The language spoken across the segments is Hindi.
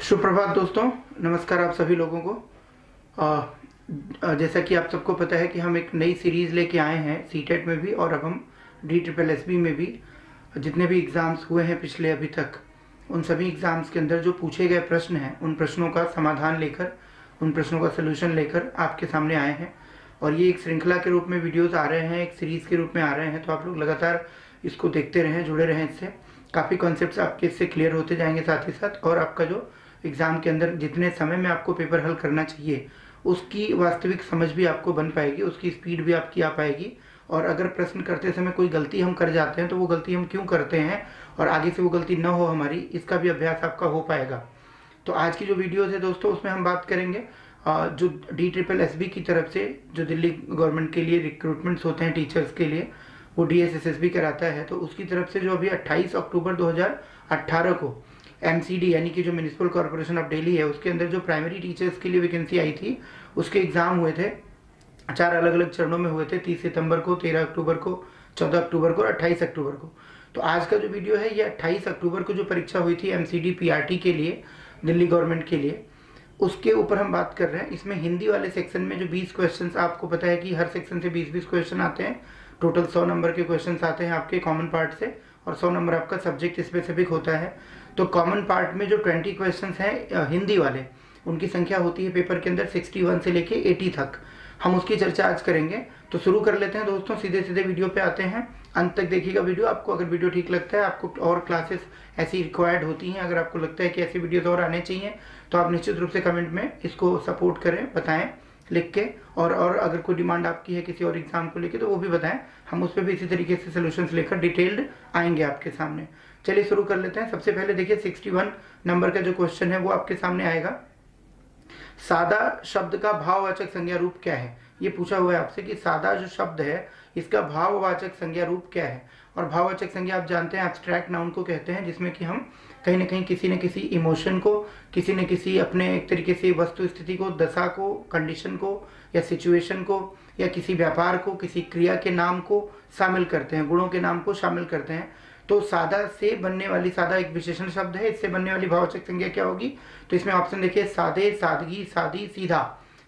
सुप्रभात दोस्तों, नमस्कार आप सभी लोगों को। जैसा कि आप सबको पता है कि हम एक नई सीरीज़ लेके आए हैं सीटेट में भी, और अब हम DSSB में भी जितने भी एग्ज़ाम्स हुए हैं पिछले अभी तक, उन सभी एग्ज़ाम्स के अंदर जो पूछे गए प्रश्न हैं उन प्रश्नों का समाधान लेकर, उन प्रश्नों का सलूशन लेकर आपके सामने आए हैं। और ये एक श्रृंखला के रूप में वीडियोज़ आ रहे हैं, एक सीरीज़ के रूप में आ रहे हैं, तो आप लोग लगातार इसको देखते रहें, जुड़े रहें इससे। काफ़ी कॉन्सेप्ट्स आपके इससे क्लियर होते जाएंगे साथ ही साथ, और आपका जो एग्ज़ाम के अंदर जितने समय में आपको पेपर हल करना चाहिए उसकी वास्तविक समझ भी आपको बन पाएगी, उसकी स्पीड भी आपकी आ पाएगी। और अगर प्रश्न करते समय कोई गलती हम कर जाते हैं तो वो गलती हम क्यों करते हैं और आगे से वो गलती न हो हमारी, इसका भी अभ्यास आपका हो पाएगा। तो आज की जो वीडियोज़ है दोस्तों, उसमें हम बात करेंगे जो DSSB की तरफ से जो दिल्ली गवर्नमेंट के लिए रिक्रूटमेंट्स होते हैं टीचर्स के लिए, वो DSSB कराता है। तो उसकी तरफ से जो अभी 28 अक्टूबर 2018 को MCD यानी कि जो म्यूनिसिपल कॉर्पोरेशन ऑफ दिल्ली है, उसके अंदर जो प्राइमरी टीचर्स के लिए वैकेंसी आई थी, उसके एग्ज़ाम हुए थे। 4 अलग अलग चरणों में हुए थे, 30 सितंबर को, 13 अक्टूबर को, 14 अक्टूबर को और 28 अक्टूबर को। तो आज का जो वीडियो है ये 28 अक्टूबर को जो परीक्षा हुई थी MCD PRT के लिए, दिल्ली गवर्नमेंट के लिए, उसके ऊपर हम बात कर रहे हैं। इसमें हिंदी वाले सेक्शन में जो 20 क्वेश्चन, आपको पता है कि हर सेक्शन से 20-20 क्वेश्चन आते हैं। टोटल 100 नंबर के क्वेश्चन आते हैं आपके कॉमन पार्ट से, और 100 नंबर आपका सब्जेक्ट स्पेसिफिक होता है। तो कॉमन पार्ट में जो 20 क्वेश्चन हैं हिंदी वाले, उनकी संख्या होती है पेपर के अंदर 61 से लेके 80 तक। हम उसकी चर्चा आज करेंगे। तो शुरू कर लेते हैं दोस्तों, सीधे सीधे वीडियो पे आते हैं। अंत तक देखिएगा वीडियो। आपको अगर वीडियो ठीक लगता है, आपको और क्लासेस ऐसी रिक्वायर्ड होती हैं, अगर आपको लगता है कि ऐसी वीडियोस और आने चाहिए, तो आप निश्चित रूप से कमेंट में इसको सपोर्ट करें, बताएं लिख के। और अगर कोई डिमांड आपकी है किसी और एग्जाम को लेके, तो वो भी बताएं। हम उस पर भी इसी तरीके से सोल्यूशंस लेकर डिटेल्ड आएंगे आपके सामने। चलिए शुरू कर लेते हैं। सबसे पहले देखिए 61 नंबर का जो क्वेश्चन है वो आपके सामने आएगा। सादा शब्द का भाववाचक संज्ञा रूप क्या है? ये पूछा हुआ है आपसे कि सादा जो शब्द है इसका भाववाचक संज्ञा रूप क्या है। और भाववाचक संज्ञा आप जानते हैं एब्स्ट्रैक्ट नाउन को कहते हैं, जिसमें कि हम कहीं ना कहीं किसी न किसी इमोशन को, किसी न किसी अपने एक तरीके से वस्तु स्थिति को, दशा को, कंडीशन को या सिचुएशन को, या किसी व्यापार को, किसी क्रिया के नाम को शामिल करते हैं, गुणों के नाम को शामिल करते हैं। तो सादा से बनने वाली, सादा एक विशेषण शब्द है, इससे बनने वाली भाववाचक संज्ञा क्या होगी? तो इसमें ऑप्शन देखिए, सादे, सादगी, सादी, सीधा।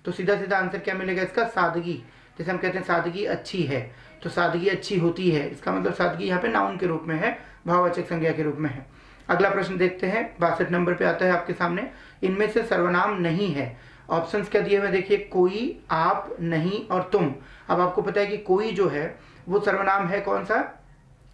तो सीधा सीधा आंसर क्या मिलेगा इसका? सादगी। जैसे हम कहते हैं सादगी अच्छी है, तो सादगी अच्छी होती है, इसका मतलब सादगी यहाँ पे नाउन के रूप में है, भाववाचक संज्ञा के रूप में है। अगला प्रश्न देखते हैं, 62 नंबर पे आता है आपके सामने। इनमें से सर्वनाम नहीं है। ऑप्शंस क्या दिए हुए देखिए, कोई, आप, नहीं और तुम। अब आपको पता है कि कोई जो है वो सर्वनाम है, कौन सा?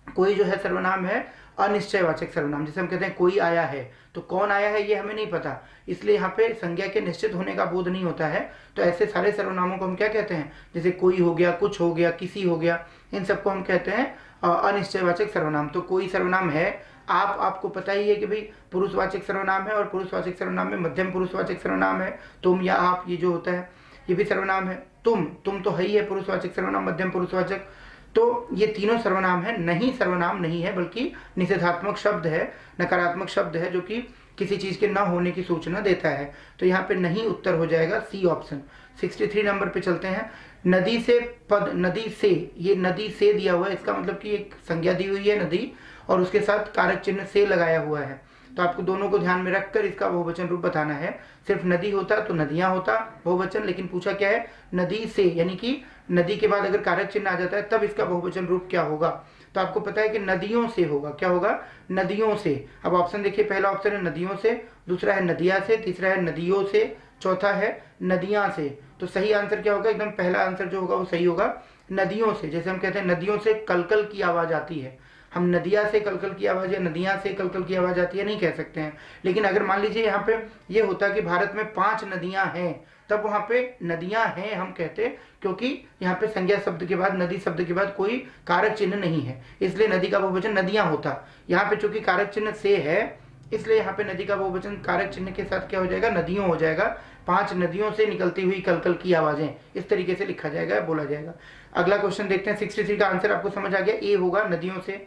कोई जो है सर्वनाम है अनिश्चयवाचक सर्वनाम। जैसे हम कहते हैं कोई आया है, तो कौन आया है ये हमें नहीं पता, इसलिए यहाँ पे संज्ञा के निश्चित होने का बोध नहीं होता है। तो ऐसे सारे सर्वनामों को हम क्या कहते हैं? जैसे कोई हो गया, कुछ हो गया, किसी हो गया, इन सबको हम कहते हैं अनिश्चयवाचक सर्वनाम। तो कोई सर्वनाम है। आप, आपको पता ही है कि भाई पुरुषवाचक सर्वनाम है, और पुरुषवाचक सर्वनाम में मध्यम पुरुषवाचक सर्वनाम है तुम या आप, ये जो होता है ये भी सर्वनाम है। तुम तो है ही है पुरुषवाचक सर्वनाम, मध्यम पुरुषवाचक। तो ये तीनों सर्वनाम है। नहीं सर्वनाम नहीं है, बल्कि निषेधात्मक शब्द है, नकारात्मक शब्द है, जो कि किसी चीज के न होने की सूचना देता है। तो यहाँ पे नहीं उत्तर हो जाएगा, सी ऑप्शन। 63 नंबर पे चलते हैं। नदी से पद, नदी से, ये नदी से दिया हुआ है, इसका मतलब कि एक संज्ञा दी हुई है नदी, और उसके साथ कारक चिन्ह से लगाया हुआ है। तो आपको दोनों को ध्यान में रखकर इसका बहुवचन रूप बताना है। सिर्फ नदी होता तो नदियां होता बहुवचन, लेकिन पूछा क्या है? नदी से, यानी कि नदी के बाद अगर कारक चिन्ह आ जाता है तब इसका बहुवचन रूप क्या होगा? तो आपको पता है कि नदियों से होगा। क्या होगा? नदियों से। अब ऑप्शन देखिए, पहला ऑप्शन है नदियों से, दूसरा है नदिया से, तीसरा है नदियों से, चौथा है नदियां से। तो सही आंसर क्या होगा? एकदम पहला आंसर जो होगा वो सही होगा, नदियों से। जैसे हम कहते हैं नदियों से कलकल की आवाज आती है, हम नदिया से कलकल की आवाज या नदियां से कलकल की आवाज आती है नहीं कह सकते हैं। लेकिन अगर मान लीजिए यहाँ पे ये होता कि भारत में 5 नदियां हैं, तब वहां पे नदियां हैं हम कहते, क्योंकि यहाँ पे संज्ञा शब्द के बाद, नदी शब्द के बाद कोई कारक चिन्ह नहीं है, इसलिए नदी का बहुवचन नदियां होता। यहाँ पे चूंकि कारक चिन्ह से है, इसलिए यहाँ पे नदी का बहुवचन कारक चिन्ह के साथ क्या हो जाएगा? नदियों हो जाएगा। 5 नदियों से निकलती हुई कलकल की आवाजें, इस तरीके से लिखा जाएगा, बोला जाएगा। अगला क्वेश्चन देखते हैं। 63 का आंसर आपको समझ आ गया, ए होगा, नदियों से।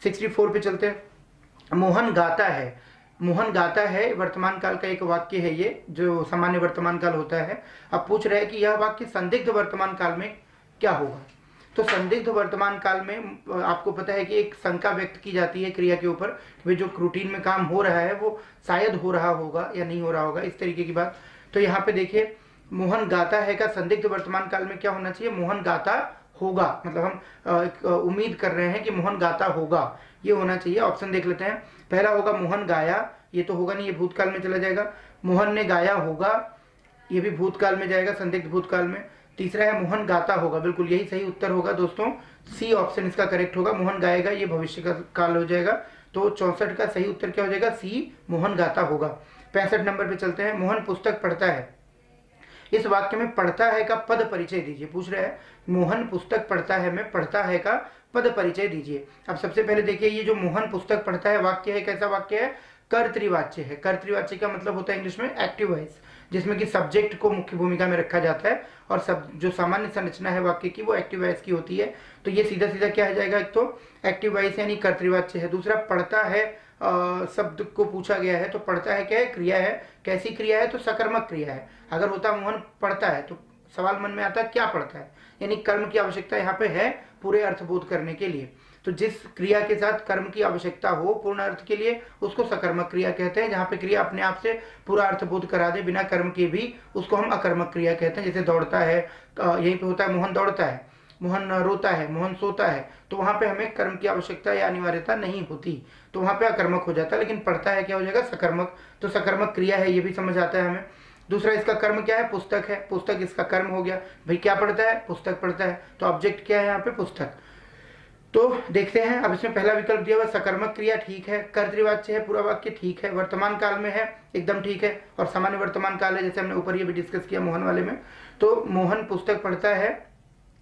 64 पे चलते हैं। मोहन गाता है। मोहन गाता है वर्तमान काल का एक वाक्य है, ये जो सामान्य वर्तमान काल होता है। अब पूछ रहे हैं कि यह वाक्य संदिग्ध वर्तमान काल में क्या होगा? तो संदिग्ध वर्तमान काल में आपको पता है कि एक शंका व्यक्त की जाती है क्रिया के ऊपर, वे जो रूटीन में काम हो रहा है वो शायद हो रहा होगा या नहीं हो रहा होगा, इस तरीके की बात। तो यहाँ पे देखिए मोहन गाता है का संदिग्ध वर्तमान काल में क्या होना चाहिए, मोहन गाता होगा, मतलब हम उम्मीद कर रहे हैं कि मोहन गाता होगा, ये होना चाहिए। ऑप्शन देख लेते हैं। पहला होगा मोहन गाया, ये तो होगा नहीं, ये भूतकाल में चला जाएगा। मोहन ने गाया होगा, ये भी भूतकाल में जाएगा, संदिग्ध भूतकाल में। तीसरा है मोहन गाता होगा, बिल्कुल यही सही उत्तर होगा दोस्तों, सी ऑप्शन इसका करेक्ट होगा। मोहन गाएगा ये भविष्य का काल हो जाएगा। तो 64 का सही उत्तर क्या हो जाएगा, सी मोहन गाता होगा। 65 नंबर पे चलते हैं। मोहन पुस्तक पढ़ता है, इस वाक्य में पढ़ता है का पद परिचय दीजिए। पूछ रहे हैं मोहन पुस्तक पढ़ता है में पढ़ता है का पद परिचय दीजिए। अब सबसे पहले देखिए ये जो मोहन पुस्तक पढ़ता है वाक्य है, कैसा वाक्य है, कर्तृवाच्य है। कर्तृवाच्य का मतलब होता है इंग्लिश में एक्टिव वॉइस, जिसमें कि सब्जेक्ट को मुख्य भूमिका में रखा जाता है और सब जो सामान्य संरचना है वाक्य की वो एक्टिव वॉइस की होती है। तो ये सीधा सीधा क्या आ जाएगा, एक तो एक्टिव वॉइस यानी कर्तृवाच्य है। दूसरा पढ़ता है शब्द को पूछा गया है, तो पढ़ता है क्या है, क्रिया है। कैसी क्रिया है, तो सकर्मक क्रिया है। अगर होता मोहन पढ़ता है तो सवाल मन में आता है क्या पढ़ता है, यानी कर्म की आवश्यकता यहाँ पे है पूरे अर्थबोध करने के लिए। तो जिस क्रिया के साथ कर्म की आवश्यकता हो पूर्ण अर्थ के लिए उसको सकर्मक क्रिया कहते हैं। जहाँ पे क्रिया अपने आप से पूरा अर्थबोध करा दे बिना कर्म के भी, उसको हम अकर्मक क्रिया कहते हैं। जैसे दौड़ता है, यहीं पे होता है मोहन दौड़ता है, मोहन रोता है, मोहन सोता है, तो वहां पे हमें कर्म की आवश्यकता या अनिवार्यता नहीं होती, तो वहां पे अकर्मक हो जाता है। लेकिन पढ़ता है क्या हो जाएगा, सकर्मक। तो सकर्मक क्रिया है, ये भी समझ आता है हमें। दूसरा इसका कर्म क्या है, पुस्तक है। पुस्तक इसका कर्म हो गया, भाई क्या पढ़ता है, पुस्तक पढ़ता है। तो ऑब्जेक्ट क्या है यहाँ पे, पुस्तक। तो देखते हैं, अब इसमें पहला विकल्प दिया हुआ सकर्मक क्रिया ठीक है, कर्तृवाच्य है, पूरा वाक्य ठीक है, वर्तमान काल में है एकदम ठीक है, और सामान्य वर्तमान काल है जैसे हमने ऊपर ये भी डिस्कस किया मोहन वाले में। तो मोहन पुस्तक पढ़ता है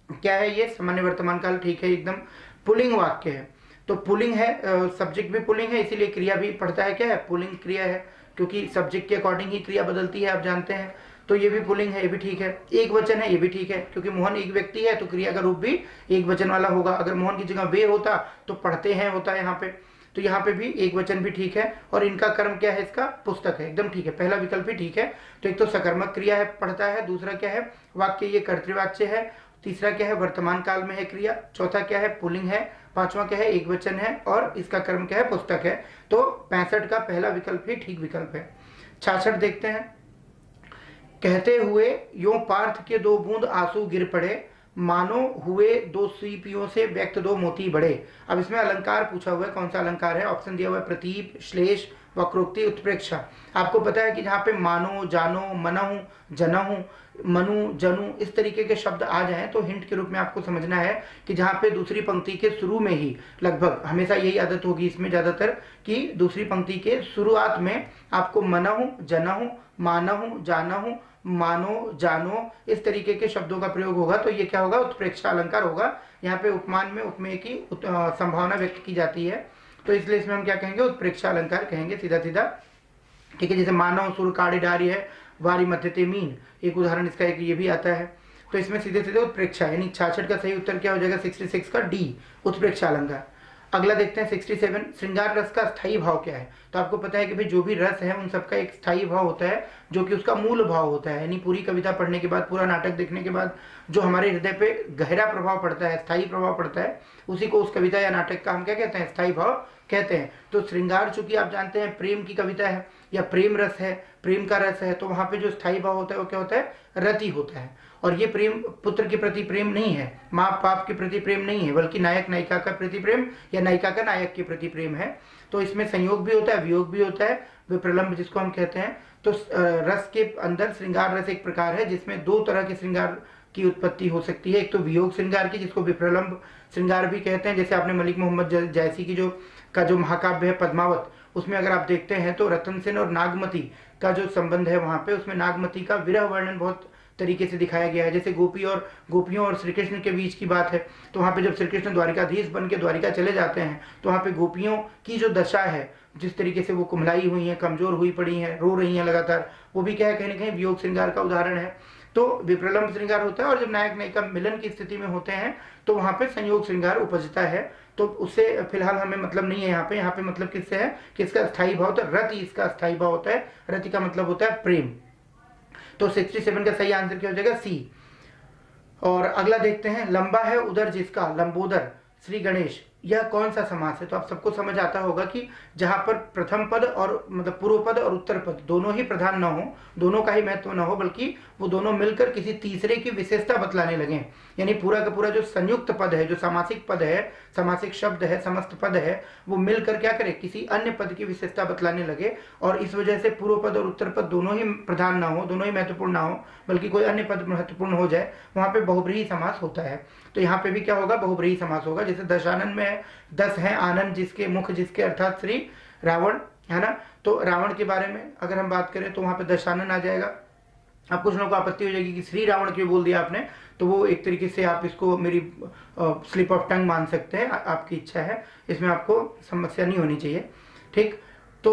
क्या है, ये सामान्य वर्तमान काल ठीक है एकदम। पुल्लिंग वाक्य है, तो पुल्लिंग है, सब्जेक्ट भी पुल्लिंग है, इसीलिए क्रिया भी पढ़ता है क्या है, पुल्लिंग क्रिया है, क्योंकि सब्जेक्ट के अकॉर्डिंग ही क्रिया बदलती है, आप जानते हैं। तो ये भी पुल्लिंग है, ये भी ठीक है। एक वचन है, ये भी ठीक है, क्योंकि मोहन एक व्यक्ति है तो क्रिया का रूप भी एक वचन वाला होगा। अगर मोहन की जगह वे होता तो पढ़ते हैं होता है यहाँ पे, तो यहाँ पे भी एक वचन भी ठीक है। और इनका कर्म क्या है, इसका पुस्तक है, एकदम ठीक है, पहला विकल्प भी ठीक है। तो एक तो सकर्मक क्रिया है, पढ़ता है। दूसरा क्या है, वाक्य ये कर्तृवाच्य है। तीसरा क्या है, वर्तमान काल में है क्रिया। चौथा क्या है, पुल्लिंग है। पांचवा क्या है, एक वचन है, और इसका कर्म क्या है, पुस्तक है। तो 65 का पहला विकल्प ही ठीक विकल्प है। 66 देखते हैं। कहते हुए यों पार्थ के 2 बूंद आंसू गिर पड़े, मानो हुए 2 सीपियों से व्यक्त 2 मोती बड़े। अब इसमें अलंकार पूछा हुआ है, कौन सा अलंकार है। ऑप्शन दिया हुआ है प्रतीप, श्लेष, वक्रोक्ति, उत्प्रेक्षा। आपको पता है कि जहाँ पे मानो, जानो, मनहु, जनहु, मनु, जनु इस तरीके के शब्द आ जाएं तो हिंट के रूप में आपको समझना है कि जहाँ पे दूसरी पंक्ति के शुरू में ही, लगभग हमेशा यही आदत होगी इसमें ज्यादातर, कि दूसरी पंक्ति के शुरुआत में आपको मनहु, जनहु, मानहु, जानहु, मानो, जानो इस तरीके के शब्दों का प्रयोग होगा। तो ये क्या होगा, उत्प्रेक्षा अलंकार होगा। यहाँ पे उपमान में उपमेय की संभावना व्यक्त की जाती है, तो इसलिए इसमें हम क्या कहेंगे, उत्प्रेक्षा अलंकार कहेंगे सीधा सीधा। ठीक है, जैसे मानव सुर काड़ी डारी है, वारी मध्यते मीन, एक उदाहरण इसका एक ये भी आता है। तो इसमें सीधे सीधे उत्प्रेक्षा, यानी 66 का सही उत्तर क्या हो जाएगा, 66 का डी, उत्प्रेक्षा अलंकार। अगला देखते हैं 67। श्रृंगार रस का स्थायी भाव क्या है। तो आपको पता है कि भाई जो भी रस है उन सबका एक स्थायी भाव होता है, जो कि उसका मूल भाव होता है। यानी पूरी कविता पढ़ने के बाद, पूरा नाटक देखने के बाद जो हमारे हृदय पे गहरा प्रभाव पड़ता है, स्थायी प्रभाव पड़ता है, उसी को उस कविता या नाटक का हम क्या कहते हैं, स्थायी भाव कहते हैं। तो श्रृंगार चूंकि आप जानते हैं प्रेम की कविता है या प्रेम रस है, प्रेम का रस है, तो वहां पे जो स्थायी भाव होता है वो क्या होता है, रति होता है। और ये प्रेम पुत्र के प्रति प्रेम नहीं है, माँ बाप के प्रति प्रेम नहीं है, बल्कि नायक नायिका का प्रति प्रेम या नायिका का नायक के प्रति प्रेम है। तो इसमें संयोग भी होता है, वियोग भी होता है, विप्रलंब जिसको हम कहते हैं। तो रस के अंदर श्रृंगार रस एक प्रकार है जिसमें 2 तरह के श्रृंगार की उत्पत्ति हो सकती है। एक तो वियोग श्रृंगार की, जिसको विप्रलंब श्रृंगार भी कहते हैं। जैसे आपने मलिक मोहम्मद जैसी की जो महाकाव्य है पद्मावत, उसमें अगर आप देखते हैं तो रतन सेन और नागमती का जो संबंध है वहां पे, उसमें नागमती का विरह वर्णन बहुत तरीके से दिखाया गया है। जैसे गोपियों और श्री कृष्ण के बीच की बात है, तो वहां पे जब श्री कृष्ण द्वारिकाधीश बन के द्वारिका चले जाते हैं तो वहां पे गोपियों की जो दशा है, जिस तरीके से वो कुम्हलाई हुई हैं, कमजोर हुई पड़ी हैं, रो रही हैं लगातार, वो भी क्या है, कहीं ना कहीं वियोग श्रृंगार का उदाहरण है। तो विप्रलंब श्रृंगार होता है, और जब नायक नायिका मिलन की स्थिति में होते हैं तो वहां पे संयोग श्रृंगार उपजता है। तो उससे फिलहाल हमें मतलब नहीं है यहाँ पे मतलब किससे है कि इसका स्थायी भाव होता है, रति इसका स्थायी भाव होता है, रति का मतलब होता है प्रेम। तो 67 का सही आंसर क्या हो जाएगा, सी। और अगला देखते हैं, लंबा है उदर जिसका लंबोदर श्री गणेश, यह कौन सा समास है? तो आप सबको समझ आता होगा कि जहां पर प्रथम पद और मतलब पूर्व पद और उत्तर पद दोनों ही प्रधान न हो, दोनों का ही महत्व न हो, बल्कि वो दोनों मिलकर किसी तीसरे की विशेषता बतलाने लगे, यानी पूरा का पूरा जो संयुक्त पद है, जो सामासिक पद है, सामासिक शब्द है, समस्त पद है, वो मिलकर क्या करे, किसी अन्य पद की विशेषता बतलाने लगे। और इस वजह से पूर्व पद और उत्तर पद दोनों ही प्रधान ना हो, दोनों ही महत्वपूर्ण ना हो, बल्कि कोई अन्य पद महत्वपूर्ण हो जाए, वहां पे बहुब्रीहि समास होता है। तो यहाँ पे भी क्या होगा, बहुब्रीहि समास होगा। जैसे दशानन में है, 10 है आनंद जिसके, मुख जिसके, अर्थात श्री रावण, है ना। तो रावण के बारे में अगर हम बात करें तो वहां पे दशानन आ जाएगा। अब कुछ लोगों को आपत्ति हो जाएगी कि श्री रावण क्यों बोल दिया आपने, तो वो एक तरीके से आप इसको मेरी स्लिप ऑफ टंग मान सकते हैं, आपकी इच्छा है, इसमें आपको समस्या नहीं होनी चाहिए, ठीक। तो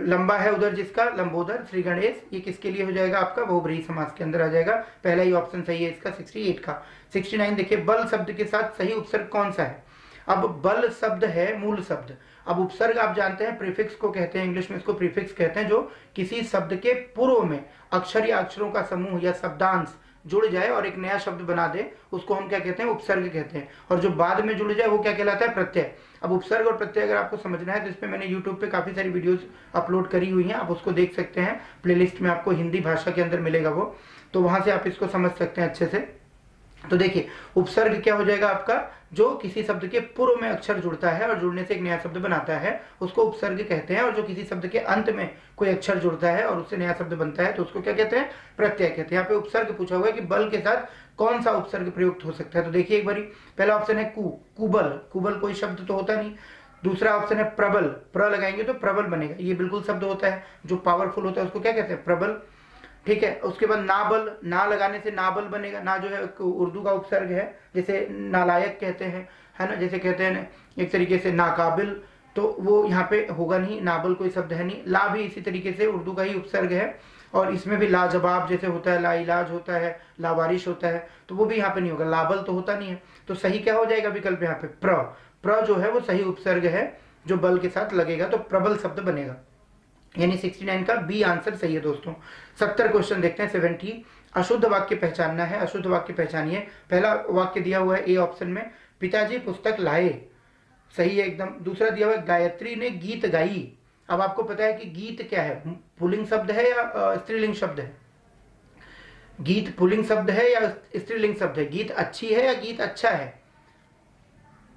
लंबा है उधर जिसका लंबोदर श्री गणेश, ये किसके लिए हो जाएगा आपका, बहुब्रीहि समास के अंदर आ जाएगा। पहला ही ऑप्शन सही है इसका 68 का। 69 देखिए, बल शब्द के साथ सही उपसर्ग कौन सा है? अब बल शब्द है मूल शब्द। अब उपसर्ग आप जानते हैं प्रीफिक्स को कहते हैं, इंग्लिश में इसको प्रीफिक्स कहते हैं, जो किसी शब्द के पूर्व में अक्षर या अक्षरों का समूह या शब्दांश जुड़ जाए और एक नया शब्द बना दे, उसको हम क्या कहते हैं, उपसर्ग कहते हैं। और जो बाद में जुड़ जाए वो क्या कहलाता है, प्रत्यय। अब उपसर्ग और प्रत्यय अगर आपको समझना है तो इस पे मैंने YouTube पे काफी सारी वीडियोस अपलोड करी हुई हैं, आप उसको देख सकते हैं, प्लेलिस्ट में आपको हिंदी भाषा के अंदर मिलेगा वो, तो वहां से आप इसको समझ सकते हैं अच्छे से। तो देखिए, उपसर्ग क्या हो जाएगा आपका, जो किसी शब्द के पूर्व में अक्षर जुड़ता है और जुड़ने से एक नया शब्द बनाता है, उसको उपसर्ग कहते हैं। और जो किसी शब्द के अंत में कोई अक्षर जुड़ता है और उससे नया शब्द बनता है, तो उसको क्या कहते हैं, प्रत्यय कहते हैं। यहाँ पे उपसर्ग पूछा हुआ है कि बल के साथ कौन सा उपसर्ग प्रयुक्त हो सकता है। तो देखिए एक बारी, पहला ऑप्शन है कुबल, कुबल कोई शब्द तो होता नहीं। दूसरा ऑप्शन है प्रबल, प्र लगाएंगे तो प्रबल बनेगा, ये बिल्कुल शब्द होता है, जो पावरफुल होता है उसको क्या कहते हैं, प्रबल, ठीक है। उसके बाद नाबल, ना लगाने से नाबल बनेगा, ना जो है उर्दू का उपसर्ग है, जैसे नालायक कहते हैं, है ना, जैसे कहते हैं एक तरीके से नाकाबिल, तो वो यहाँ पे होगा नहीं, नाबल कोई शब्द है नहीं। ला भी इसी तरीके से उर्दू का ही उपसर्ग है, और इसमें भी लाजवाब जैसे होता है, लाइलाज होता है, लावारिश होता है, तो वो भी यहाँ पे नहीं होगा, लाबल तो होता नहीं है। तो सही क्या हो जाएगा विकल्प यहाँ पे, प्र जो है वो सही उपसर्ग है, जो बल के साथ लगेगा तो प्रबल शब्द बनेगा, यानी 69 का बी आंसर सही है दोस्तों। 70 क्वेश्चन देखते हैं। 70 अशुद्ध वाक्य पहचानना है, अशुद्ध वाक्य पहचानिए। पहला वाक्य दिया हुआ है ए ऑप्शन में, पिताजी पुस्तक लाए, सही है एकदम। दूसरा दिया हुआ है, गायत्री ने गीत गाई। अब आपको पता है कि गीत क्या है, पुल्लिंग शब्द है या स्त्रीलिंग शब्द है? गीत पुल्लिंग शब्द है या स्त्रीलिंग शब्द है? गीत अच्छी है या गीत अच्छा है?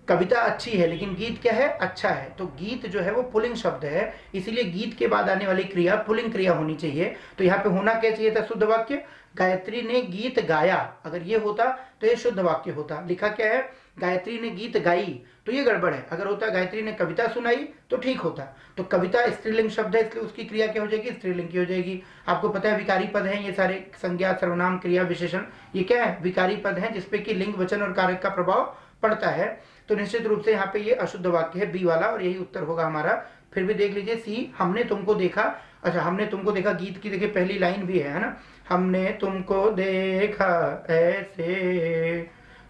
कविता अच्छी है लेकिन गीत क्या है, अच्छा है। तो गीत जो है वो पुल्लिंग शब्द है, इसीलिए गीत के बाद आने वाली क्रिया पुल्लिंग क्रिया होनी चाहिए। तो यहाँ पे होना क्या चाहिए था, शुद्ध वाक्य, गायत्री ने गीत गाया। अगर ये होता तो ये शुद्ध वाक्य होता। लिखा क्या है, गायत्री ने गीत गाई, तो ये गड़बड़ है। अगर होता गायत्री ने कविता सुनाई तो ठीक होता। तो कविता स्त्रीलिंग शब्द है, इसलिए उसकी क्रिया क्या हो जाएगी, स्त्रीलिंग की हो जाएगी। आपको पता है विकारी पद हैं ये सारे, संज्ञा, सर्वनाम, क्रिया, विशेषण, ये क्या है, विकारी पद हैं, जिसपे कि लिंग, वचन और कारक का प्रभाव पड़ता है। तो निश्चित रूप से यहाँ पे ये अशुद्ध वाक्य है, बी वाला, और यही उत्तर होगा हमारा। फिर भी देख लीजिए सी, हमने तुमको देखा। अच्छा, हमने तुमको देखा, गीत की देखिए पहली लाइन भी है ना, हमने तुमको देखा ऐसे।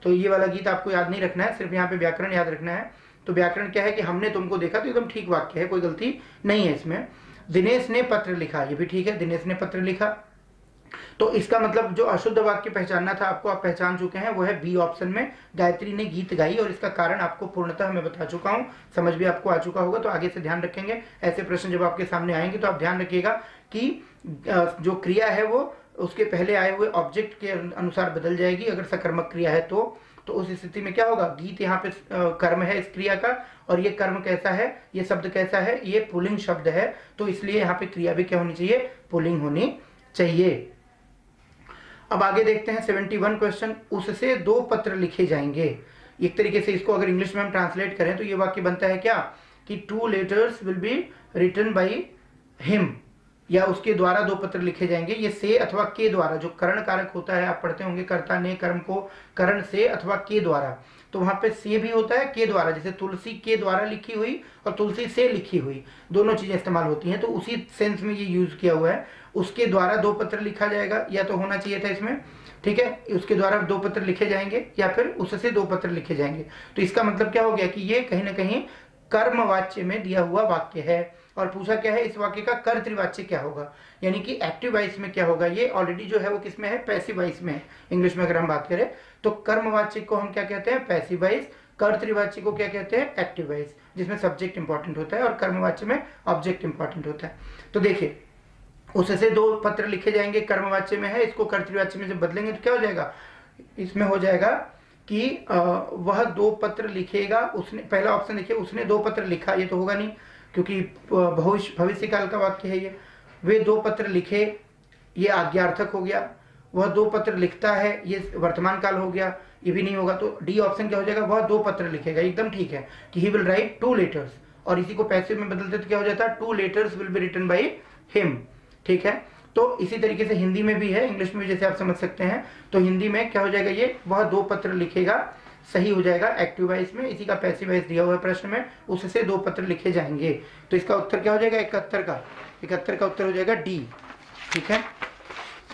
तो ये वाला गीत आपको याद नहीं रखना है, सिर्फ यहाँ पे व्याकरण याद रखना है। तो व्याकरण क्या है कि हमने तुमको देखा, तो एकदम ठीक वाक्य है, कोई गलती नहीं है इसमें। दिनेश ने पत्र लिखा, ये भी ठीक है, दिनेश ने पत्र लिखा। तो इसका मतलब जो अशुद्ध वाक्य पहचानना था आपको, आप पहचान चुके हैं, वो है बी ऑप्शन में, गायत्री ने गीत गाई। और इसका कारण आपको पूर्णतः मैं बता चुका हूं, समझ भी आपको आ चुका होगा। तो आगे से ध्यान रखेंगे, ऐसे प्रश्न जब आपके सामने आएंगे तो आप ध्यान रखिएगा कि जो क्रिया है वो उसके पहले आए हुए ऑब्जेक्ट के अनुसार बदल जाएगी। अगर सकर्मक क्रिया है तो उस स्थिति में क्या होगा, गीत यहाँ पे कर्म है इस क्रिया का, और ये कर्म कैसा है, ये शब्द कैसा है, ये पुल्लिंग शब्द है। तो इसलिए यहाँ पे क्रिया भी क्या होनी चाहिए, पुल्लिंग होनी चाहिए। अब आगे देखते हैं 71 क्वेश्चन, उससे 2 पत्र लिखे जाएंगे। एक तरीके से इसको अगर इंग्लिश में हम ट्रांसलेट करें तो ये वाक्य बनता है क्या, कि 2 letters will be written by him, या उसके द्वारा 2 पत्र लिखे जाएंगे। ये से अथवा के द्वारा, जो करण कारक होता है, आप पढ़ते होंगे, कर्ता ने कर्म को करण से अथवा के द्वारा, तो वहां पे से भी होता है, के द्वारा, जैसे तुलसी के द्वारा लिखी हुई और तुलसी से लिखी हुई, दोनों चीजें इस्तेमाल होती हैं। तो उसी सेंस में ये यूज किया हुआ है। उसके द्वारा 2 पत्र लिखा जाएगा, या तो होना चाहिए था इसमें, ठीक है, उसके द्वारा 2 पत्र लिखे जाएंगे, या फिर उससे 2 पत्र लिखे जाएंगे। तो इसका मतलब क्या हो गया कि ये कहीं ना कहीं कर्मवाच्य में दिया हुआ वाक्य है। और पूछा क्या है, इस वाक्य का कर्तृवाच्य क्या होगा, यानी कि एक्टिव वॉइस में क्या होगा। ये ऑलरेडी जो है वो किस में है, पैसिव वॉइस में है। इंग्लिश में अगर हम बात करें तो कर्मवाच्य को हम क्या कहते हैं, पैसिव वॉइस, कर्तृवाच्य को क्या कहते हैं, एक्टिव वॉइस, जिसमें सब्जेक्ट इंपॉर्टेंट होता है और कर्मवाच्य में ऑब्जेक्ट इंपॉर्टेंट होता है। तो देखिए उससे 2 पत्र लिखे जाएंगे, कर्मवाच्य में है, इसको कर्तृवाच्य में जब बदलेंगे तो क्या हो जाएगा, इसमें हो जाएगा कि वह 2 पत्र लिखेगा। उसने, पहला ऑप्शन देखिए, उसने 2 पत्र लिखा, ये तो होगा नहीं क्योंकि भविष्य काल का वाक्य है ये। वे 2 पत्र लिखे, ये आज्ञार्थक हो गया। वह 2 पत्र लिखता है, ये वर्तमान काल हो गया, ये भी नहीं होगा। तो डी ऑप्शन क्या हो जाएगा, वह 2 पत्र लिखेगा, एकदम ठीक है कि ही विल राइट 2 लेटर्स, और इसी को पैसिव में बदलते तो क्या हो जाता है, 2 letters will be written by him. ठीक है, तो इसी तरीके से हिंदी में भी है, इंग्लिश में भी जैसे आप समझ सकते हैं। तो हिंदी में क्या हो जाएगा, ये वह 2 पत्र लिखेगा, सही हो जाएगा एक्टिव वॉइस में, इसी का पैसिव वॉइस दिया हुआ है प्रश्न में, उससे 2 पत्र लिखे जाएंगे। तो इसका उत्तर क्या हो जाएगा, 71 का उत्तर हो जाएगा डी। ठीक है,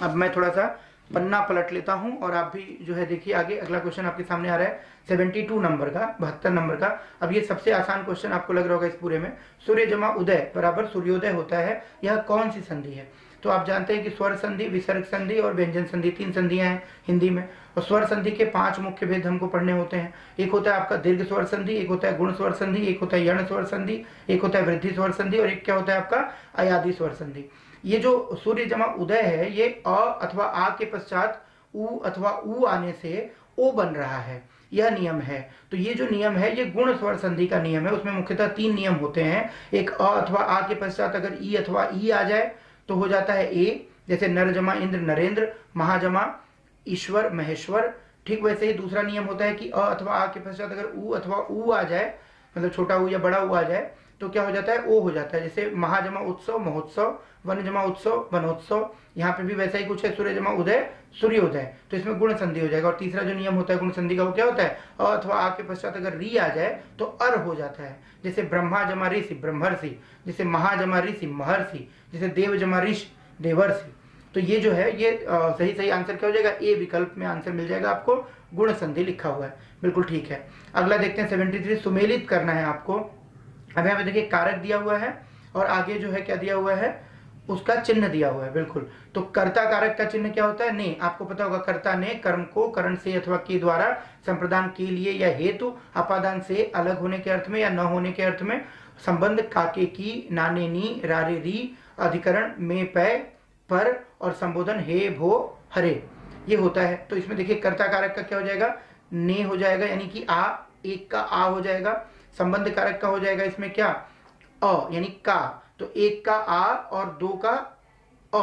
अब मैं थोड़ा सा पन्ना पलट लेता हूं और आप भी जो है देखिए आगे अगला क्वेश्चन आपके सामने आ रहा है 72 नंबर का, 72 नंबर का। अब ये सबसे आसान क्वेश्चन आपको लग रहा होगा इस पूरे में। सूर्य जमा उदय बराबर सूर्योदय होता है, यह कौन सी संधि है। तो आप जानते हैं कि स्वर संधि, विसर्ग संधि और व्यंजन संधि, 3 संधियां हैं हिंदी में। और स्वर संधि के 5 मुख्य भेद हमको पढ़ने होते हैं। एक होता है आपका दीर्घ स्वर संधि, एक होता है गुण स्वर संधि, एक होता है यण स्वर संधि, एक होता है वृद्धि स्वर संधि, और एक क्या होता है आपका अयादि स्वर संधि। ये जो सूर्य जमा उदय है, ये अ अथवा आ के पश्चात उ अथवा उ आने से ओ बन रहा है, यह नियम है। तो ये जो नियम है ये गुण स्वर संधि का नियम है। उसमें मुख्यतः 3 नियम होते हैं। एक अ अथवा आ के पश्चात अगर ई अथवा ई आ जाए तो हो जाता है ए, जैसे नर जमा इंद्र नरेंद्र, महाजमा ईश्वर महेश्वर। ठीक वैसे ही दूसरा नियम होता है कि अ अथवा आ के पश्चात अगर उ अथवा उ आ जाए, मतलब छोटा उ या बड़ा उ आ जाए, तो क्या हो जाता है, ओ हो जाता है। जैसे महाजमा उत्सव महोत्सव, वन जमा उत्सव वनोत्सव। यहाँ पे भी वैसा ही कुछ है, सूर्य जमा उदय सूर्योदय, तो इसमें गुण संधि हो जाएगा। और तीसरा जो नियम होता है गुण संधि का, वो क्या होता है, अ अथवा आ के पश्चात अगर री आ जाए तो अर हो जाता है। जैसे ब्रह्मा जमा ऋषि ब्रह्मर्षि, जैसे महाजमा ऋषि महर्षि, जैसे देव जमा ऋषि देवर्षि। तो ये जो है ये सही आंसर क्या हो जाएगा, ए विकल्प में आंसर मिल जाएगा आपको, गुण संधि लिखा हुआ है, बिल्कुल ठीक है। अगला देखते हैं 73, सुमेलित करना है आपको। अब यहाँ पे देखिए कारक दिया हुआ है और आगे जो है क्या दिया हुआ है, उसका चिन्ह दिया हुआ है, बिल्कुल। तो कर्ता कारक का चिन्ह क्या होता है, ने। आपको पता होगा कर्ता ने कर्म को करण से अथवा के द्वारा संप्रदान के लिए या हेतु अपादान से अलग होने के अर्थ में या न होने के अर्थ में, संबंध काके की नाने नी रारे री, अधिकरण में पै पर, और संबोधन हे भो हरे, ये होता है। तो इसमें देखिए कर्ता कारक का क्या हो जाएगा, ने हो जाएगा, यानी कि आ, एक का आ हो जाएगा। संबंध कारक का हो जाएगा इसमें क्या, अ यानी का। तो 1 का आ और 2 का अ।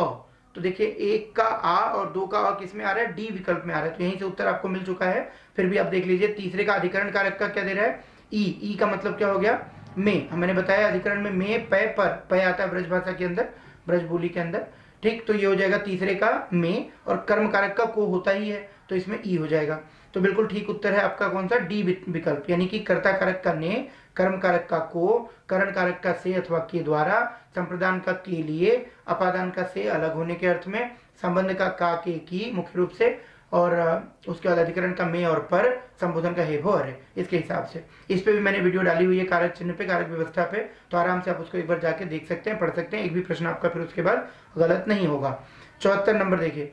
तो देखिए 1 का आ और 2 का अ किस में आ रहा है, डी विकल्प में आ रहा है। तो यहीं से उत्तर आपको मिल चुका है। फिर भी आप देख लीजिए तीसरे का अधिकरण कारक का क्या दे रहा है, ई का मतलब क्या हो गया, में। मैंने बताया अधिकरण में पै पर, पै आता है ब्रज भाषा के अंदर, ब्रज बोली के अंदर। ठीक, तो ये हो जाएगा तीसरे का में, और कर्म कारक का को होता ही है तो इसमें ई हो जाएगा। तो बिल्कुल ठीक उत्तर है आपका कौन सा, डी विकल्प, यानी कि कर्ता कारक का ने, कर्म कारक का को, करण कारक का से अथवा के द्वारा, संप्रदान का के लिए, अपादान का से अलग होने के अर्थ में, संबंध का के की मुख्य रूप से, और उसके बाद अधिकरण का में और पर, संबोधन का हे भो हरे, इसके हिसाब से। इस पे भी मैंने वीडियो डाली हुई है कारक चिन्ह पे, कारक व्यवस्था पे, तो आराम से आप उसको एक बार जाके देख सकते हैं, पढ़ सकते हैं। एक भी प्रश्न आपका फिर उसके बाद गलत नहीं होगा। 74 नंबर देखिए,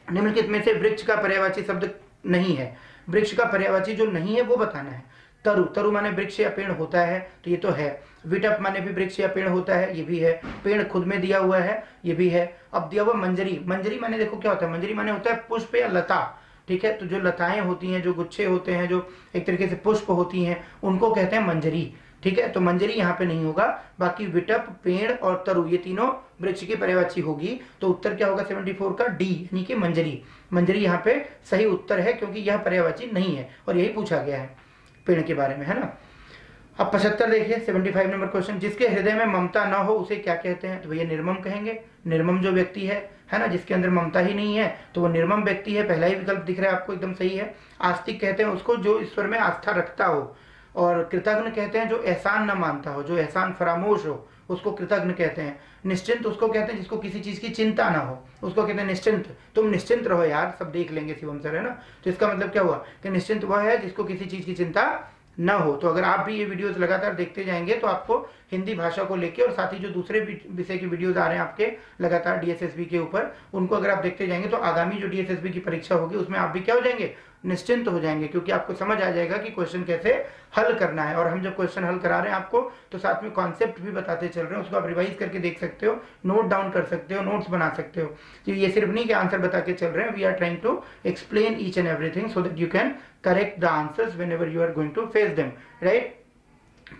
निम्नलिखित में से वृक्ष का पर्यायवाची शब्द नहीं है। वृक्ष का पर्यायवाची जो नहीं है वो बताना है। तरु, तरु माने वृक्ष या पेड़ होता है, तो ये तो है। विटप माने भी वृक्ष या पेड़ होता है, ये भी है। पेड़ खुद में दिया हुआ है, ये भी है। अब दिया हुआ मंजरी, मंजरी माने देखो क्या होता है, मंजरी माने होता है पुष्प या लता। ठीक है, तो जो लताएं होती हैं, जो गुच्छे होते हैं, जो एक तरीके से पुष्प होती हैं, उनको कहते हैं मंजरी। ठीक है, तो मंजरी यहाँ पे नहीं होगा। बाकी विटप, पेड़ और तरु, ये तीनों वृक्ष की पर्यायवाची होगी। तो उत्तर क्या होगा 74 का डी, यानी कि मंजरी। मंजरी यहाँ पे सही उत्तर है, क्योंकि यह पर्यायवाची नहीं है और यही पूछा गया है पेड़ के बारे में, है ना। अब 75 देखिए, 75 नंबर क्वेश्चन, जिसके हृदय में ममता न हो उसे क्या कहते हैं। तो भैया निर्मम कहेंगे। निर्मम जो व्यक्ति है ना, जिसके अंदर ममता ही नहीं है, तो वो निर्मम व्यक्ति है। पहला ही विकल्प दिख रहा है आपको, एकदम सही है। आस्तिक कहते हैं उसको जो ईश्वर में आस्था रखता हो, और कृतज्ञ कहते हैं जो एहसान न मानता हो, जो एहसान फरामोश हो, उसको कृतज्ञ कहते हैं। निश्चिंत उसको कहते हैं जिसको किसी चीज की चिंता ना हो, उसको कहते हैं निश्चिंत। तुम निश्चिंत रहो यार, सब देख लेंगे शिवम सर, है ना। तो इसका मतलब क्या हुआ कि निश्चिंत वह है जिसको किसी चीज की चिंता न हो। तो अगर आप भी ये वीडियोस लगातार देखते जाएंगे तो आपको हिंदी भाषा को लेके और साथ ही जो दूसरे विषय के वीडियोस आ रहे हैं आपके लगातार डीएसएसबी के ऊपर, उनको अगर आप देखते जाएंगे तो आगामी जो डीएसएसबी की परीक्षा होगी उसमें आप भी क्या हो जाएंगे, निश्चिंत हो जाएंगे, क्योंकि आपको समझ आ जाएगा कि क्वेश्चन कैसे हल करना है। और हम जब क्वेश्चन हल करा रहे हैं आपको तो साथ में कॉन्सेप्ट भी बताते चल रहे हैं, उसको आप रिवाइज करके देख सकते हो, नोट डाउन कर सकते हो, नोट्स बना सकते हो। तो ये सिर्फ नहीं कि आंसर बता के चल रहे हैं, we are trying to explain each and everything so that you can correct the answers whenever you are going to face them, right.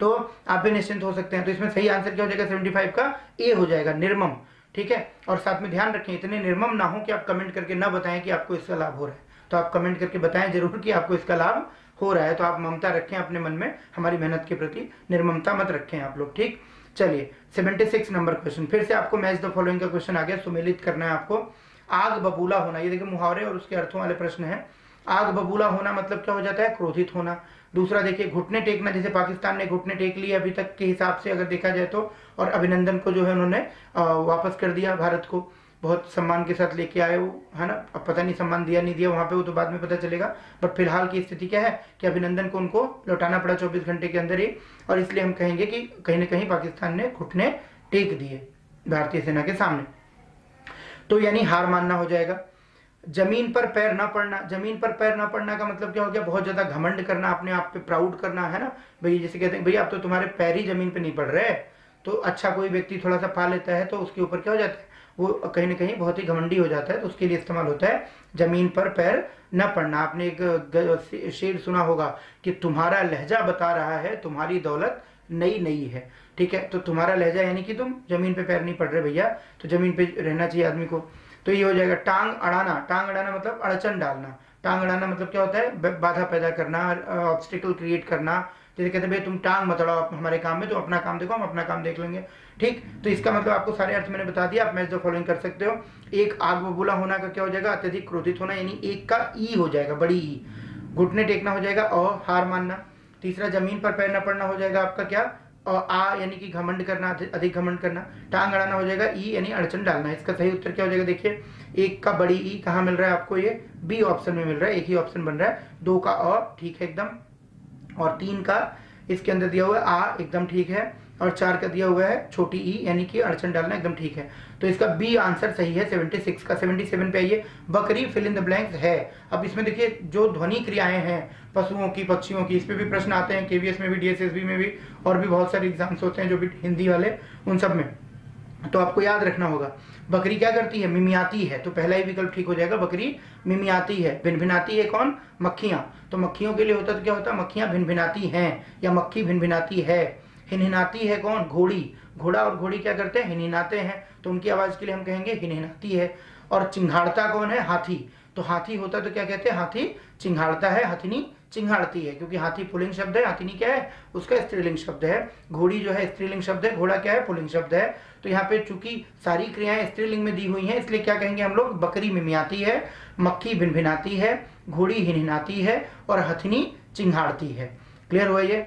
तो आप भी निश्चिंत हो सकते हैं। तो इसमें सही आंसर क्या हो जाएगा, 75 का ए हो जाएगा, निर्मम, ठीक है। और साथ में ध्यान रखें इतने निर्मम ना हो कि आप कमेंट करके ना बताएं कि आपको इसका लाभ हो रहा है। तो आप कमेंट करके बताएं जरूर कि आपको इसका लाभ हो रहा है। तो आप ममता रखें अपने मन में, हमारी मेहनत के प्रति निर्ममता मत रखें आप लोग, ठीक। चलिए 76 नंबर क्वेश्चन, फिर से आपको मैच द फॉलोइंग का क्वेश्चन आ गया, सुमेलित करना है आपको। आग बबूला होना, ये देखिए मुहावरे और उसके अर्थों वाले प्रश्न है। आग बबूला होना मतलब क्या हो जाता है, क्रोधित होना। दूसरा देखिए घुटने टेकना, जैसे पाकिस्तान ने घुटने टेक लिए अभी तक के हिसाब से अगर देखा जाए तो, और अभिनंदन को जो है उन्होंने वापस कर दिया, भारत को बहुत सम्मान के साथ लेके आए वो, है ना। अब पता नहीं सम्मान दिया नहीं दिया वहां पे, वो तो बाद में पता चलेगा, बट फिलहाल की स्थिति क्या है कि अभिनंदन को उनको लौटाना पड़ा 24 घंटे के अंदर ही। और इसलिए हम कहेंगे कि कहीं ना कहीं पाकिस्तान ने घुटने टेक दिए भारतीय सेना के सामने, तो यानी हार मानना हो जाएगा। जमीन पर पैर ना पड़ना, जमीन पर पैर ना पड़ना का मतलब क्या हो गया, बहुत ज्यादा घमंड करना, अपने आप पे प्राउड करना, है ना भाई। जैसे कहते हैं भाई अब तो तुम्हारे पैर ही जमीन पे नहीं पड़ रहे, तो अच्छा कोई व्यक्ति थोड़ा सा पा लेता है तो उसके ऊपर क्या हो जाता है, वो कहीं ना कहीं बहुत ही घमंडी हो जाता है, तो उसके लिए इस्तेमाल होता है जमीन पर पैर न पड़ना। आपने एक शेर सुना होगा कि तुम्हारा लहजा बता रहा है तुम्हारी दौलत नई नई है, ठीक है। तो तुम्हारा लहजा यानी कि तुम जमीन पे पैर नहीं पड़ रहे भैया, तो जमीन पे रहना चाहिए आदमी को। तो ये हो जाएगा टांग अड़ाना, टांग अड़ाना मतलब अड़चन डालना, टांग अड़ाना मतलब क्या होता है, बाधा पैदा करना, ऑब्स्टिकल क्रिएट करना। जैसे कहते हैं भाई तुम टांग मत अड़ाओ हमारे काम में, तो अपना काम देखो, हम अपना काम देख लेंगे, ठीक। तो इसका मतलब आपको सारे अर्थ मैंने बता दिया, आप मैच द फॉलोइंग कर सकते हो। एक आग बबूला होना का क्या हो जाएगा, अत्यधिक क्रोधित होना, यानी एक का ई हो जाएगा, बड़ी ई। घुटने टेकना हो जाएगा और हार मानना। तीसरा जमीन पर पैर न पड़ना हो जाएगा आपका क्या, और आ यानी कि घमंड करना, अधिक घमंड करना। टांग अड़ाना हो जाएगा ई यानी अड़चन डालना। इसका सही उत्तर क्या हो जाएगा, देखिए एक का बड़ी ई कहाँ मिल रहा है आपको, ये बी ऑप्शन में मिल रहा है, एक ही ऑप्शन बन रहा है। दो का अ ठीक है एकदम, और तीन का इसके अंदर दिया हुआ है आ एकदम ठीक है, और चार का दिया हुआ है छोटी ई यानी कि अड़चन डालना एकदम ठीक है। तो इसका बी आंसर सही है 76 का। 77 पे आइए, बकरी फिल इन द ब्लैंक्स है। अब इसमें देखिए जो ध्वनि क्रियाएं हैं पशुओं की, पक्षियों की, इस पे भी प्रश्न आते हैं, केवीएस में भी, डीएसएसबी में भी, और भी बहुत सारे एग्जाम्स होते हैं जो भी हिंदी वाले, उन सब में। तो आपको याद रखना होगा बकरी क्या करती है, मिमियाती है, तो पहला ही विकल्प ठीक हो जाएगा, बकरी मिमियाती है। भिनभिनाती है कौन, मक्खियां, तो मक्खियों के लिए होता तो क्या होता, मक्खियां भिनभिनाती हैं, या मक्खी भिनभिनाती है। हिनहिनाती है कौन, घोड़ी, घोड़ा और घोड़ी क्या करते हैं, हिनहिनाते हैं, तो उनकी आवाज के लिए हम कहेंगे हिनहिनाती है। और चिंघाड़ता कौन है, हाथी, तो हाथी होता तो क्या कहते हैं, हाथी चिंघाड़ता है, हथिनी चिंघाड़ती है, क्योंकि हाथी पुल्लिंग शब्द है, हथिनी क्या है, उसका स्त्रीलिंग शब्द है। घोड़ी जो है स्त्रीलिंग शब्द है, घोड़ा क्या है, पुल्लिंग शब्द है। तो यहाँ पे चूंकि सारी क्रियाएं स्त्रीलिंग में दी हुई हैं, इसलिए क्या कहेंगे हम लोग, बकरी मिमियाती है, मक्खी भिनभिनाती है, घोड़ी हिनहिनाती है, और हथिनी चिंघाड़ती है। क्लियर हुआ ये।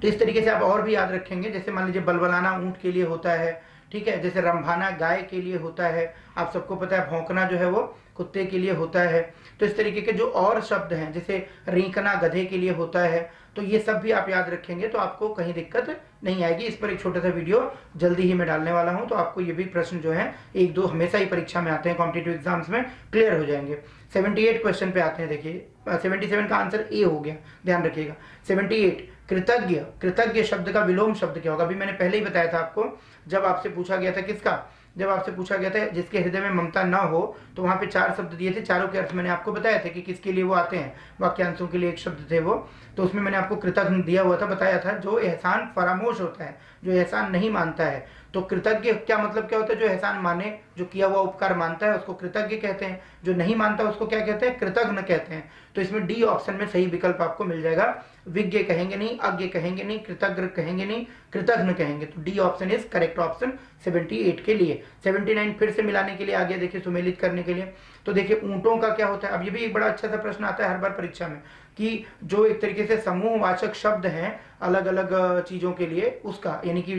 तो इस तरीके से आप और भी याद रखेंगे, जैसे मान लीजिए बलबलाना ऊंट के लिए होता है, ठीक है। जैसे रंभाना गाय के लिए होता है, आप सबको पता है भौंकना जो है वो कुत्ते के लिए होता है। तो इस तरीके के जो और शब्द हैं, जैसे रींकना गधे के लिए होता है, तो ये सब भी आप याद रखेंगे तो आपको कहीं दिक्कत नहीं आएगी। इस पर एक छोटा सा वीडियो जल्दी ही मैं डालने वाला हूं, तो आपको ये भी प्रश्न जो है एक दो हमेशा ही परीक्षा में आते हैं, कॉम्पिटिटिव एग्जाम्स में क्लियर हो जाएंगे। 78 क्वेश्चन पे आते हैं, देखिए 77 का आंसर ए हो गया, ध्यान रखिएगा। 78 कृतज्ञ, कृतज्ञ शब्द का विलोम शब्द क्या होगा, अभी मैंने पहले ही बताया था आपको, जब आपसे पूछा गया था किसका, जब आपसे पूछा गया था जिसके हृदय में ममता न हो, तो वहां पे 4 शब्द दिए थे, चारों के अर्थ मैंने आपको बताया था कि किसके लिए वो आते हैं, वाक्यांशों के लिए एक शब्द थे वो। तो उसमें मैंने आपको कृतज्ञ दिया हुआ था, बताया था, जो एहसान फरामोश होता है, जो एहसान नहीं मानता है। तो कृतज्ञ क्या मतलब क्या होता है, जो एहसान माने, जो किया हुआ उपकार मानता है उसको कृतज्ञ कहते हैं, जो नहीं मानता उसको क्या कहते हैं, कृतज्ञ कहते हैं। तो इसमें डी ऑप्शन में सही विकल्प आपको मिल जाएगा। विज्ञ कहेंगे नहीं, अज्ञ कहेंगे नहीं, कृतज्ञ कहेंगे नहीं, कृतज्ञ कहेंगे। तो D option is correct option 78 के लिए। 79 फिर से मिलाने के लिए आ गया, देखिए सुमेलित करने के लिए। तो देखिए ऊंटों का क्या होता है, अब ये भी एक बड़ा अच्छा सा प्रश्न आता है हर बार परीक्षा में, कि जो एक तरीके से समूहवाचक शब्द हैं अलग अलग चीजों के लिए, उसका यानी कि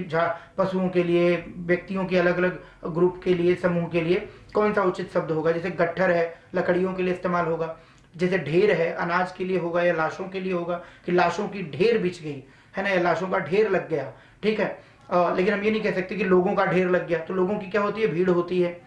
पशुओं के लिए, व्यक्तियों के अलग अलग ग्रुप के लिए, समूह के लिए कौन सा उचित शब्द होगा। जैसे गट्ठर है, लकड़ियों के लिए इस्तेमाल होगा। जैसे ढेर है, अनाज के लिए होगा या लाशों के लिए होगा कि लाशों की ढेर बिछ गई है ना, या लाशों का ढेर लग गया, ठीक है। लेकिन हम ये नहीं कह सकते कि लोगों का ढेर लग गया। तो लोगों की क्या होती है, भीड़ होती है,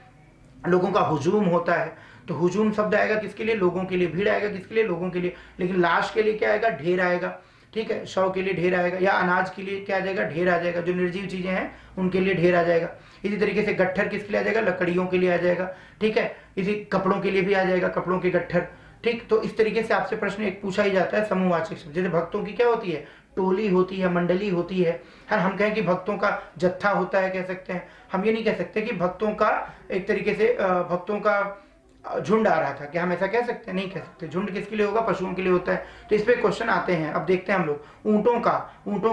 लोगों का हुजूम होता है। तो हुजूम शब्द आएगा किसके लिए, लोगों के लिए। भीड़ आएगा किसके लिए, लोगों के लिए। लेकिन लाश के लिए क्या आएगा, ढेर आएगा, ठीक है। शव के लिए ढेर आएगा, या अनाज के लिए क्या आ जाएगा, ढेर आ जाएगा। जो निर्जीव चीजें हैं उनके लिए ढेर आ जाएगा। इसी तरीके से गट्ठर किसके लिए आ जाएगा, लकड़ियों के लिए आ जाएगा, ठीक है। इसी कपड़ों के लिए भी आ जाएगा, कपड़ों के गट्ठर, ठीक। तो इस तरीके से आपसे प्रश्न एक पूछा ही जाता है समूहवाचक शब्द। जैसे भक्तों की क्या होती है, टोली होती है, मंडली होती है। हम कहें कि भक्तों का जत्था होता है, कह सकते हैं। हम ये नहीं कह सकते कि भक्तों का एक तरीके से भक्तों का झुंड आ रहा था, क्या हम ऐसा कह सकते हैं, नहीं कह सकते। झुंड किसके लिए होगा, पशुओं के लिए होता है। तो इस पे क्वेश्चन आते हैं। अब देखते हैं हम लोग ऊंटों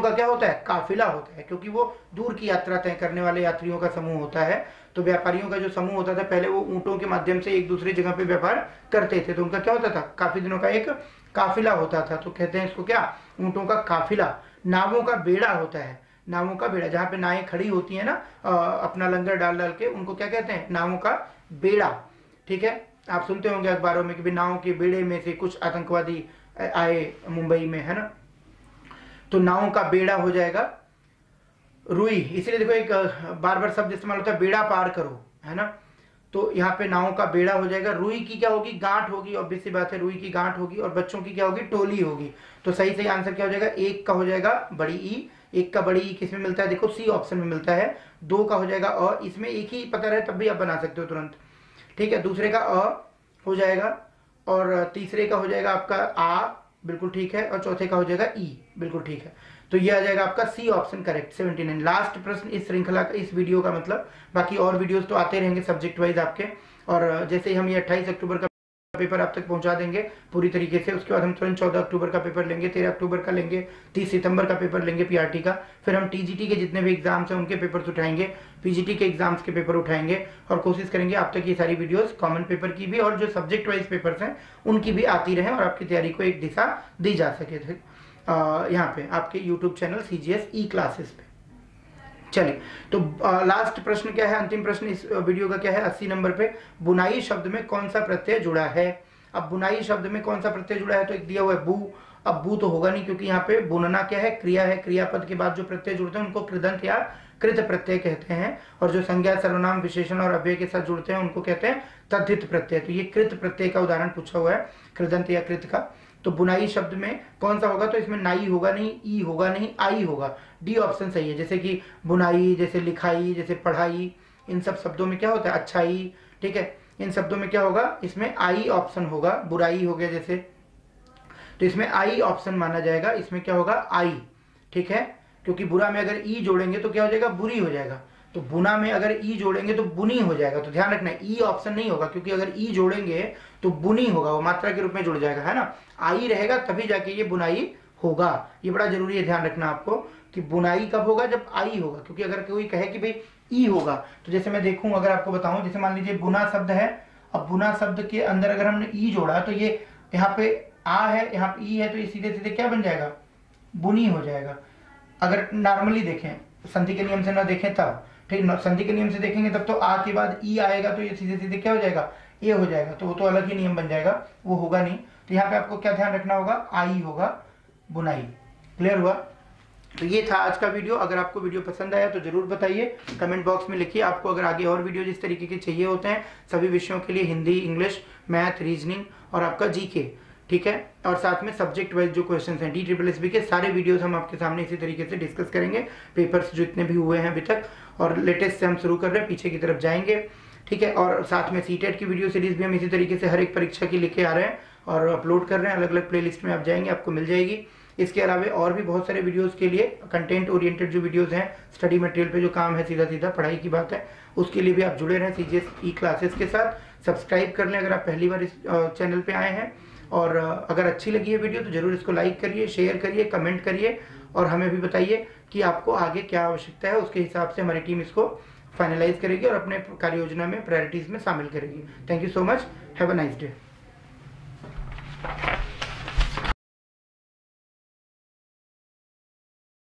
का क्या होता है, काफिला होता है, क्योंकि वो दूर की यात्रा तय करने वाले यात्रियों का समूह होता है। तो व्यापारियों का जो समूह होता था पहले, वो ऊंटों के माध्यम से एक दूसरी जगह पे व्यापार करते थे। तो उनका क्या होता था, काफी दिनों का एक काफिला होता था। तो कहते हैं इसको क्या, ऊंटों का काफिला। नावों का बेड़ा होता है, नावों का बेड़ा, जहाँ पे नावें खड़ी होती है ना अपना लंगर डाल डाल के, उनको क्या कहते हैं, नावों का बेड़ा, ठीक है। आप सुनते होंगे अखबारों में कि भी नावों के बेड़े में से कुछ आतंकवादी आए मुंबई में, है ना। तो नावों का बेड़ा हो जाएगा रुई। इसलिए देखो एक बार बार शब्द इस्तेमाल होता है, बेड़ा पार करो, है ना। तो यहाँ पे नावों का बेड़ा हो जाएगा। रुई की क्या होगी, गांठ होगी, ऑब्वियस सी बात है, रुई की गांठ होगी। और बच्चों की क्या होगी, टोली होगी। तो सही आंसर क्या हो जाएगा, एक का हो जाएगा बड़ी ई। एक का बड़ी ई किस में मिलता है, देखो सी ऑप्शन में मिलता है। दो का हो जाएगा अ, इसमें एक ही पता रहे तब भी आप बना सकते हो तुरंत, ठीक है। दूसरे का अ हो जाएगा, और तीसरे का हो जाएगा आपका आ, बिल्कुल ठीक है। और चौथे का हो जाएगा ई, बिल्कुल ठीक है। तो ये आ जाएगा आपका सी ऑप्शन करेक्ट, 79। लास्ट प्रश्न इस श्रृंखला का, इस वीडियो का मतलब। बाकी और वीडियोस तो आते रहेंगे सब्जेक्ट वाइज आपके। और जैसे ही हम ये 28 अक्टूबर का पेपर आप तक पहुंचा देंगे पूरी तरीके से, उसके बाद हम तुरंत 14 अक्टूबर का पेपर लेंगे, 13 अक्टूबर का लेंगे, 30 सितंबर का पेपर लेंगे पीआरटी का। फिर हम टीजीटी के जितने भी एग्जाम्स हैं उनके पेपर्स उठाएंगे, पीजीटी के एग्जाम्स के पेपर उठाएंगे। और कोशिश करेंगे आप तक ये सारी वीडियोस कॉमन पेपर की भी और जो सब्जेक्ट वाइज पेपर्स हैं उनकी भी आती रहे, और आपकी तैयारी को एक दिशा दी जा सके थे यहाँ पे आपके यूट्यूब चैनल CGS ई क्लासेस पे। चलिए, तो लास्ट प्रश्न क्या है, अंतिम प्रश्न इस वीडियो का क्या है, 80 नंबर पे। बुनाई शब्द में कौन सा प्रत्यय जुड़ा है। अब बुनाई शब्द में कौन सा प्रत्यय जुड़ा है, तो एक दिया हुआ है बू। अब बू तो होगा नहीं, क्योंकि यहाँ पे बुनना क्या है, क्रिया है। क्रियापद के बाद जो प्रत्यय जुड़ते हैं उनको कृदंत या कृत प्रत्यय कहते हैं। और जो संज्ञा, सर्वनाम, विशेषण और अव्यय के साथ जुड़ते हैं उनको कहते हैं तद्धित प्रत्यय। तो ये कृत प्रत्यय का उदाहरण पूछा हुआ है, कृदंत या कृत का। तो बुनाई शब्द में कौन सा होगा, तो इसमें नाई होगा नहीं, ई होगा नहीं, आई होगा। डी ऑप्शन सही है। जैसे कि बुनाई, जैसे लिखाई, जैसे पढ़ाई, इन सब शब्दों में क्या होता है, अच्छाई, ठीक है। इन शब्दों में क्या होगा, इसमें आई ऑप्शन होगा। बुराई हो गया जैसे, तो इसमें आई ऑप्शन माना जाएगा। इसमें क्या होगा, आई, ठीक है। क्योंकि बुरा में अगर ई जोड़ेंगे तो क्या हो जाएगा, बुरी हो जाएगा। तो बुना में अगर ई जोड़ेंगे तो बुनी हो जाएगा। तो ध्यान रखना ई ऑप्शन नहीं होगा, क्योंकि अगर ई जोड़ेंगे तो बुनी होगा, वो मात्रा के रूप में जुड़ जाएगा, है ना। आई रहेगा तभी जाके ये बुनाई होगा। ये बड़ा जरूरी है ध्यान रखना आपको कि बुनाई कब होगा, जब आई होगा। क्योंकि अगर कोई कहे कि भाई ई होगा, तो जैसे मैं देखूं, अगर आपको बताऊं, जैसे मान लीजिए बुना शब्द है। अब बुना शब्द के अंदर अगर हमने ई जोड़ा तो ये यहाँ पे आ है, यहाँ पे ई है, तो ये सीधे सीधे क्या बन जाएगा, बुनी हो जाएगा। अगर नॉर्मली देखें, संधि के नियम से ना देखें तब, ठीक, संधि के नियम से देखेंगे तब तो आ के बाद ई आएगा, तो ये सीधे सीधे क्या हो जाएगा, ए हो जाएगा। तो वो तो अलग ही नियम बन जाएगा, वो होगा नहीं। तो यहाँ पे आपको क्या ध्यान रखना होगा, आई होगा, बुनाई। क्लियर हुआ। तो ये था आज का वीडियो। अगर आपको वीडियो पसंद आया तो जरूर बताइए, कमेंट बॉक्स में लिखिए। आपको अगर आगे और वीडियो जिस तरीके के चाहिए होते हैं सभी विषयों के लिए, हिंदी, इंग्लिश, मैथ, रीजनिंग और आपका जीके, ठीक है। और साथ में सब्जेक्ट वाइज जो क्वेश्चंस हैं DSSB के सारे वीडियोस हम आपके सामने इसी तरीके से डिस्कस करेंगे। पेपर्स जो इतने भी हुए हैं अभी तक, और लेटेस्ट से हम शुरू कर रहे हैं, पीछे की तरफ जाएंगे, ठीक है। और साथ में सीटेट की वीडियो सीरीज भी हम इसी तरीके से हर एक परीक्षा की लेके आ रहे हैं और अपलोड कर रहे हैं। अलग अलग प्लेलिस्ट में आप जाएंगे, आपको मिल जाएगी। इसके अलावा और भी बहुत सारे वीडियोस के लिए कंटेंट ओरिएंटेड जो वीडियोस हैं, स्टडी मटेरियल पे जो काम है, सीधा सीधा पढ़ाई की बात है, उसके लिए भी आप जुड़े रहें CGS ई क्लासेस के साथ। सब्सक्राइब कर लें अगर आप पहली बार इस चैनल पे आए हैं। और अगर अच्छी लगी है वीडियो तो जरूर इसको लाइक करिए, शेयर करिए, कमेंट करिए, और हमें भी बताइए कि आपको आगे क्या आवश्यकता है। उसके हिसाब से हमारी टीम इसको फाइनलाइज करेगी और अपने कार्य योजना में, प्रायोरिटीज में शामिल करेगी। Thank you so much, have a nice day.